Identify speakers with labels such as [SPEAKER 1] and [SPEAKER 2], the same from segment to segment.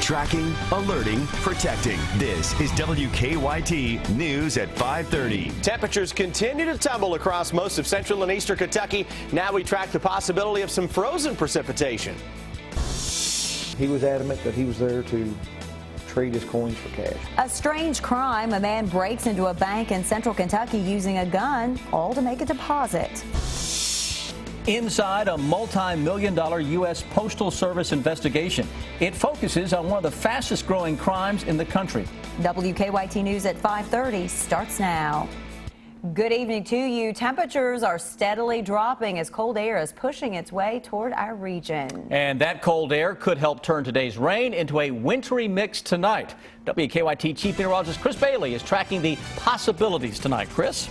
[SPEAKER 1] Tracking, alerting, protecting. This is WKYT News at 5:30.
[SPEAKER 2] Temperatures continue to tumble across most of central and eastern Kentucky. Now we track the possibility of some frozen precipitation.
[SPEAKER 3] He was adamant that he was there to trade his coins for cash.
[SPEAKER 4] A strange crime. A man breaks into a bank in central Kentucky using a gun, all to make a deposit.
[SPEAKER 5] Inside a multi-million-dollar U.S. Postal Service investigation. It focuses on one of the fastest-growing crimes in the country.
[SPEAKER 4] WKYT News at 5:30 starts now. Good evening to you. Temperatures are steadily dropping as cold air is pushing its way toward our region.
[SPEAKER 5] And that cold air could help turn today's rain into a wintry mix tonight. WKYT Chief Meteorologist Chris Bailey is tracking the possibilities tonight. Chris?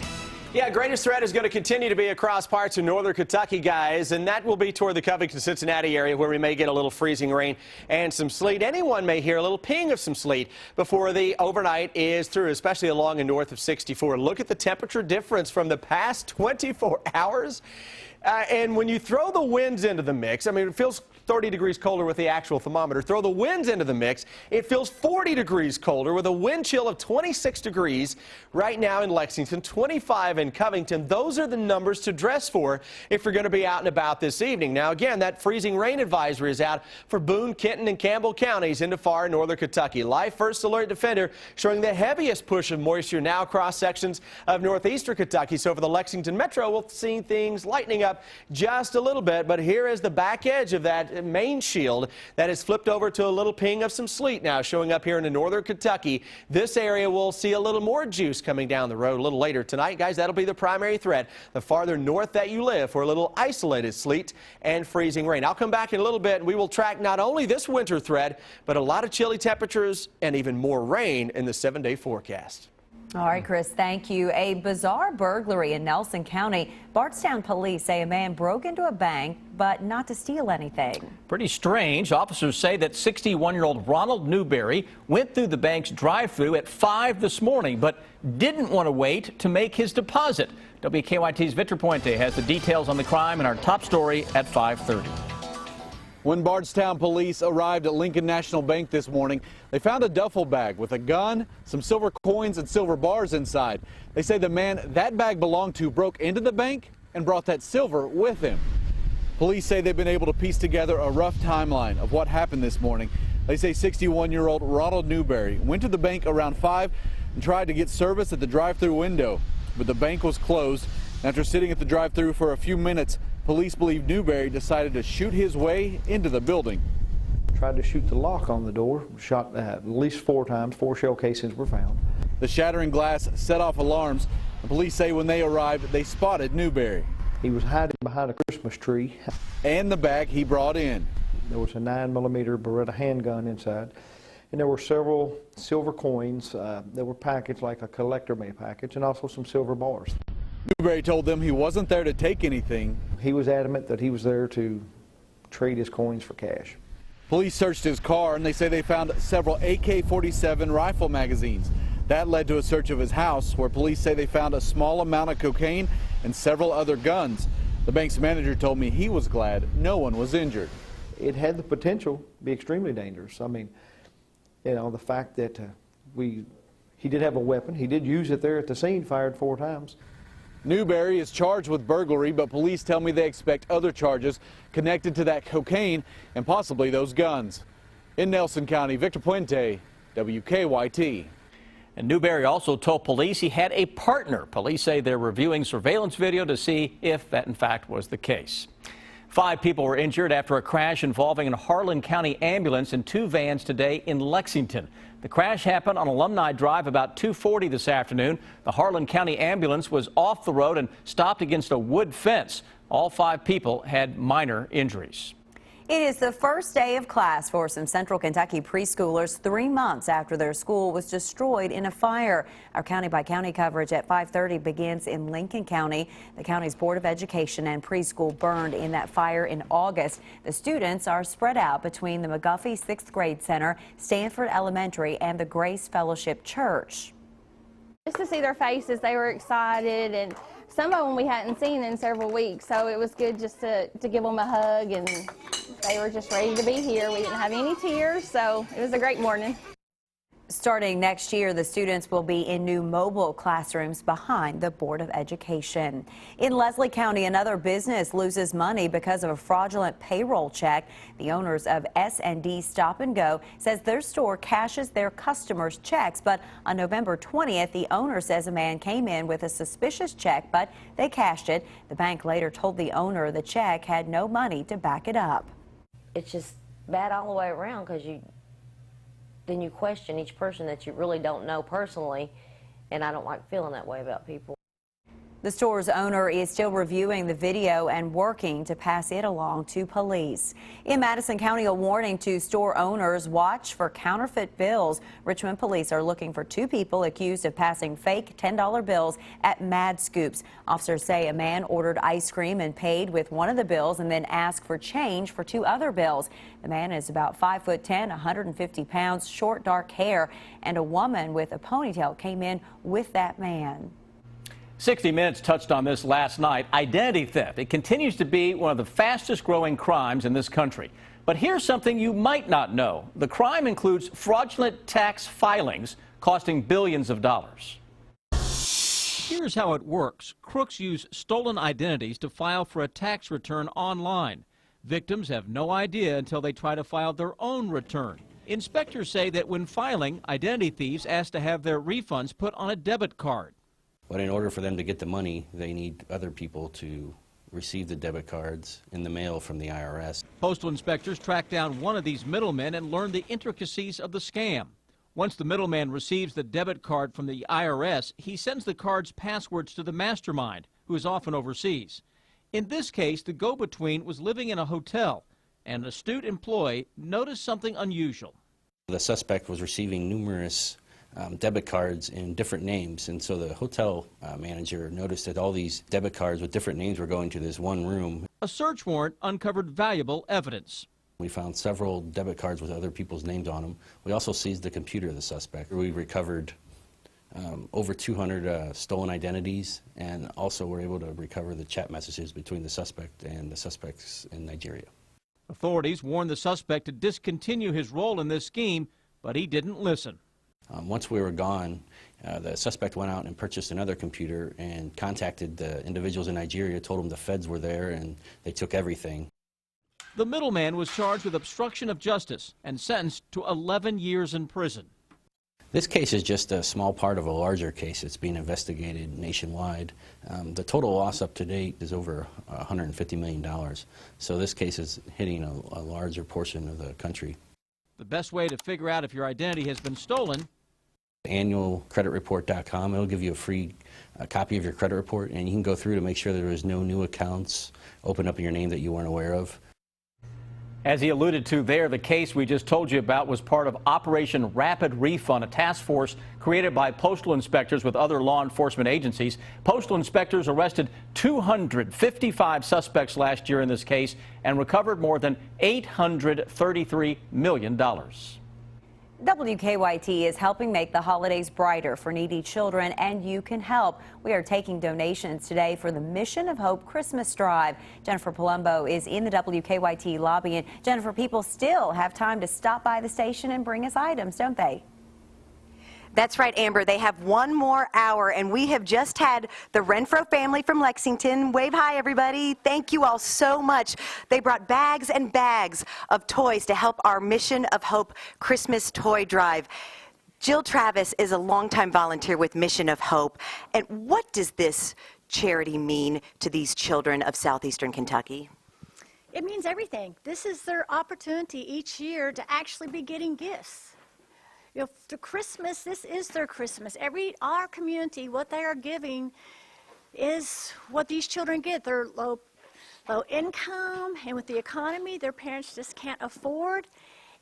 [SPEAKER 2] Yeah, greatest threat is going to continue to be across parts of northern Kentucky, guys, and that will be toward the Covington-Cincinnati area where we may get a little freezing rain and some sleet. Anyone may hear a little ping of some sleet before the overnight is through, especially along and north of 64. Look at the temperature difference from the past 24 hours. And when you throw the winds into the mix, I mean, it feels 30 degrees colder with the actual thermometer. Throw the winds into the mix, it feels 40 degrees colder with a wind chill of 26 degrees right now in Lexington, 25 in Covington. Those are the numbers to dress for if you're going to be out and about this evening. Now, again, that freezing rain advisory is out for Boone, Kenton, and Campbell counties into far northern Kentucky. Live First Alert Defender showing the heaviest push of moisture now across sections of northeastern Kentucky. So for the Lexington Metro, we'll see things lightening up just a little bit, but here is the back edge of that main shield that is flipped over to a little ping of some sleet now showing up here in northern Kentucky. This area will see a little more juice coming down the road a little later tonight. Guys, that'll be the primary threat the farther north that you live for a little isolated sleet and freezing rain. I'll come back in a little bit and we will track not only this winter threat, but a lot of chilly temperatures and even more rain in the 7-day forecast.
[SPEAKER 4] All right, Chris, thank you. A bizarre burglary in Nelson County. Bardstown police say a man broke into a bank, but not to steal anything.
[SPEAKER 5] Pretty strange. Officers say that 61-year-old Ronald Newberry went through the bank's drive-thru at 5 this morning, but didn't want to wait to make his deposit. WKYT's Victor Puente has the details on the crime in our top story at 5:30.
[SPEAKER 6] When Bardstown police arrived at Lincoln National Bank this morning, they found a duffel bag with a gun, some silver coins, and silver bars inside. They say the man that bag belonged to broke into the bank and brought that silver with him. Police say they've been able to piece together a rough timeline of what happened this morning. They say 61-year-old Ronald Newberry went to the bank around 5 and tried to get service at the drive-thru window, but the bank was closed. After sitting at the drive-thru for a few minutes, police believe Newberry decided to shoot his way into the building.
[SPEAKER 3] Tried to shoot the lock on the door, shot at least 4 times. 4 shell casings were found.
[SPEAKER 6] The shattering glass set off alarms. The police say when they arrived, they spotted Newberry.
[SPEAKER 3] He was hiding behind a Christmas tree.
[SPEAKER 6] And the bag he brought in.
[SPEAKER 3] There was a 9mm Beretta handgun inside. And there were several silver coins that were packaged like a collector may package, and also some silver bars.
[SPEAKER 6] Newberry told them he wasn't there to take anything.
[SPEAKER 3] He was adamant that he was there to trade his coins for cash.
[SPEAKER 6] Police searched his car and they say they found several AK-47 rifle magazines. That led to a search of his house where police say they found a small amount of cocaine and several other guns. The bank's manager told me he was glad no one was injured.
[SPEAKER 3] It had the potential to be extremely dangerous. I mean, you know, the fact that he did have a weapon. He did use it there at the scene, fired 4 times.
[SPEAKER 6] Newberry is charged with burglary, but police tell me they expect other charges connected to that cocaine and possibly those guns. In Nelson County, Victor Puente, WKYT.
[SPEAKER 5] And Newberry also told police he had a partner. Police say they're reviewing surveillance video to see if that in fact was the case. 5 people were injured after a crash involving a Harlan County ambulance and 2 vans today in Lexington. The crash happened on Alumni Drive about 2:40 this afternoon. The Harlan County ambulance was off the road and stopped against a wood fence. All 5 people had minor injuries.
[SPEAKER 4] It is the first day of class for some Central Kentucky preschoolers 3 months after their school was destroyed in a fire. Our county-by-county coverage at 5:30 begins in Lincoln County. The county's Board of Education and preschool burned in that fire in August. The students are spread out between the McGuffey 6th Grade Center, Stanford Elementary, and the Grace Fellowship Church.
[SPEAKER 7] Just to see their faces, they were excited and some of them we hadn't seen in several weeks, so it was good just to give them a hug, and they were just ready to be here. We didn't have any tears, so it was a great morning.
[SPEAKER 4] Starting next year, the students will be in new mobile classrooms behind the Board of Education. In Leslie County, another business loses money because of a fraudulent payroll check. The owners of S&D Stop and Go says their store cashes their customers' checks, but on November 20th, the owner says a man came in with a suspicious check, but they cashed it. The bank later told the owner the check had no money to back it up.
[SPEAKER 8] It's just bad all the way around, because then you question each person that you really don't know personally, and I don't like feeling that way about people.
[SPEAKER 4] The store's owner is still reviewing the video and working to pass it along to police. In Madison County, a warning to store owners: watch for counterfeit bills. Richmond police are looking for 2 people accused of passing fake $10 bills at Mad Scoops. Officers say a man ordered ice cream and paid with one of the bills and then asked for change for 2 other bills. The man is about 5'10", 150 pounds, short dark hair, and a woman with a ponytail came in with that man.
[SPEAKER 5] 60 Minutes touched on this last night. Identity theft. It continues to be one of the fastest growing crimes in this country. But here's something you might not know. The crime includes fraudulent tax filings costing billions of dollars. Here's how it works. Crooks use stolen identities to file for a tax return online. Victims have no idea until they try to file their own return. Inspectors say that when filing, identity thieves ask to have their refunds put on a debit card.
[SPEAKER 9] But in order for them to get the money, they need other people to receive the debit cards in the mail from the IRS.
[SPEAKER 5] Postal inspectors tracked down one of these middlemen and learned the intricacies of the scam. Once the middleman receives the debit card from the IRS, he sends the card's passwords to the mastermind, who is often overseas. In this case, the go-between was living in a hotel, and an astute employee noticed something unusual.
[SPEAKER 9] The suspect was receiving numerous debit cards in different names, and so the hotel manager noticed that all these debit cards with different names were going to this one room.
[SPEAKER 5] A search warrant uncovered valuable evidence.
[SPEAKER 9] We found several debit cards with other people's names on them. We also seized the computer of the suspect. We recovered over 200 stolen identities, and also were able to recover the chat messages between the suspect and the suspects in Nigeria.
[SPEAKER 5] Authorities warned the suspect to discontinue his role in this scheme, but he didn't listen.
[SPEAKER 9] Once we were gone, the suspect went out and purchased another computer and contacted the individuals in Nigeria, told them the feds were there, and they took everything.
[SPEAKER 5] The middleman was charged with obstruction of justice and sentenced to 11 years in prison.
[SPEAKER 9] This case is just a small part of a larger case that's being investigated nationwide. The total loss up to date is over $150 million. So this case is hitting a larger portion of the country.
[SPEAKER 5] The best way to figure out if your identity has been stolen:
[SPEAKER 9] annualcreditreport.com. It'll give you a free copy of your credit report, and you can go through to make sure there is no new accounts open up in your name that you weren't aware of.
[SPEAKER 5] As he alluded to there, the case we just told you about was part of Operation Rapid Refund, a task force created by postal inspectors with other law enforcement agencies. Postal inspectors arrested 255 suspects last year in this case and recovered more than $833 million.
[SPEAKER 4] WKYT is helping make the holidays brighter for needy children, and you can help. We are taking donations today for the Mission of Hope Christmas Drive. Jennifer Palumbo is in the WKYT lobby, and Jennifer, people still have time to stop by the station and bring us items, don't they?
[SPEAKER 10] That's right, Amber. They have 1 more hour, and we have just had the Renfro family from Lexington. Wave hi, everybody. Thank you all so much. They brought bags and bags of toys to help our Mission of Hope Christmas Toy Drive. Jill Travis is a longtime volunteer with Mission of Hope. And what does this charity mean to these children of southeastern Kentucky?
[SPEAKER 11] It means everything. This is their opportunity each year to actually be getting gifts. You know, for Christmas, this is their Christmas. Our community, what they are giving is what these children get. They're low income, and with the economy, their parents just can't afford.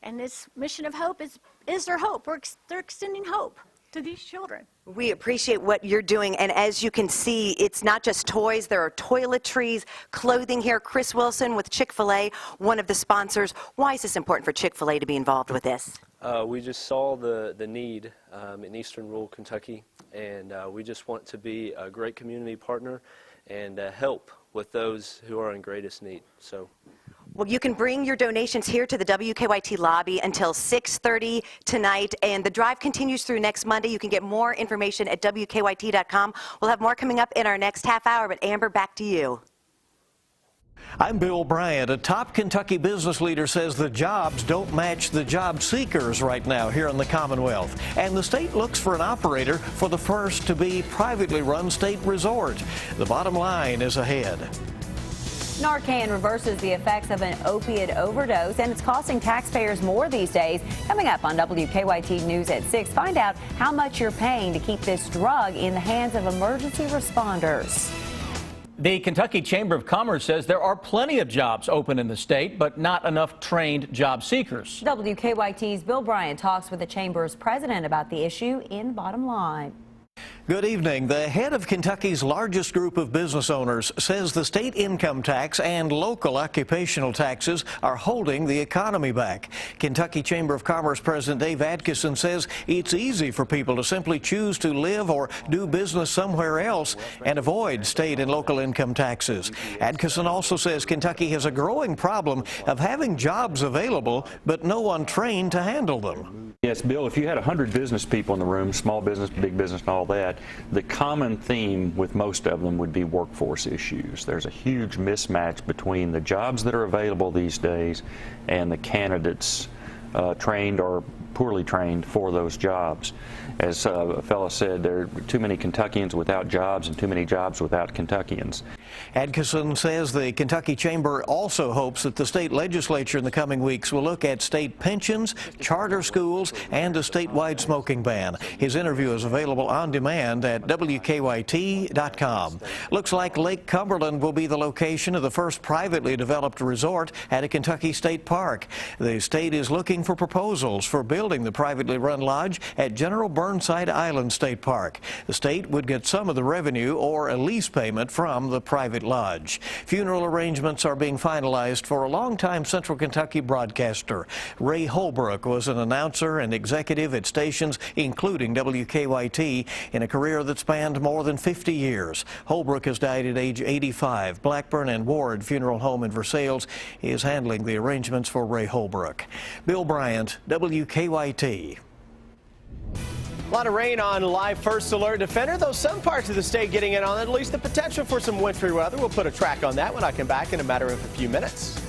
[SPEAKER 11] And this Mission of Hope is their hope. They're extending hope to these children.
[SPEAKER 10] We appreciate what you're doing, and as you can see, it's not just toys. There are toiletries, clothing here. Chris Wilson with Chick-fil-A, one of the sponsors. Why is this important for Chick-fil-A to be involved with this?
[SPEAKER 12] We just saw the need in eastern rural Kentucky, and we just want to be a great community partner and help with those who are in greatest need. So.
[SPEAKER 10] Well, you can bring your donations here to the WKYT lobby until 6:30 tonight, and the drive continues through next Monday. You can get more information at WKYT.com. We'll have more coming up in our next half hour, but Amber, back to you.
[SPEAKER 13] I'm Bill Bryant. A top Kentucky business leader says the jobs don't match the job seekers right now here in the Commonwealth. And the state looks for an operator for the first to be privately run state resort. The bottom line is ahead.
[SPEAKER 4] Narcan reverses the effects of an opiate overdose, and it's costing taxpayers more these days. Coming up on WKYT News at 6, find out how much you're paying to keep this drug in the hands of emergency responders.
[SPEAKER 5] The Kentucky Chamber of Commerce says there are plenty of jobs open in the state, but not enough trained job seekers.
[SPEAKER 4] WKYT's Bill Bryant talks with the Chamber's president about the issue in Bottom Line.
[SPEAKER 13] Good evening. The head of Kentucky's largest group of business owners says the state income tax and local occupational taxes are holding the economy back. Kentucky Chamber of Commerce President Dave Adkison says it's easy for people to simply choose to live or do business somewhere else and avoid state and local income taxes. Adkison also says Kentucky has a growing problem of having jobs available, but no one trained to handle them.
[SPEAKER 14] Yes, Bill, if you had 100 business people in the room, small business, big business, and all that, the common theme with most of them would be workforce issues. There's a huge mismatch between the jobs that are available these days and the candidates trained or poorly trained for those jobs. As a fellow said, there are too many Kentuckians without jobs and too many jobs without Kentuckians.
[SPEAKER 13] Adkison says the Kentucky Chamber also hopes that the state legislature in the coming weeks will look at state pensions, charter schools, and a statewide smoking ban. His interview is available on demand at WKYT.com. Looks like Lake Cumberland will be the location of the first privately developed resort at a Kentucky state park. The state is looking for proposals for building the privately run lodge at General Burnside Island State Park. The state would get some of the revenue or a lease payment from the private lodge. Funeral arrangements are being finalized for a longtime Central Kentucky broadcaster. Ray Holbrook was an announcer and executive at stations including WKYT in a career that spanned more than 50 years. Holbrook has died at age 85. Blackburn and Ward Funeral Home in Versailles is handling the arrangements for Ray Holbrook. Bill Bryant, WKYT.
[SPEAKER 2] A lot of rain on live First Alert Defender, though some parts of the state getting in on at least the potential for some wintry weather. We'll put a track on that when I come back in a matter of a few minutes.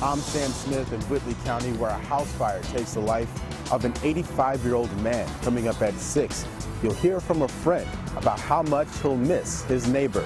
[SPEAKER 15] I'm Sam Smith in Whitley County, where a house fire takes the life of an 85-year-old man. Coming up at 6, you'll hear from a friend about how much he'll miss his neighbor.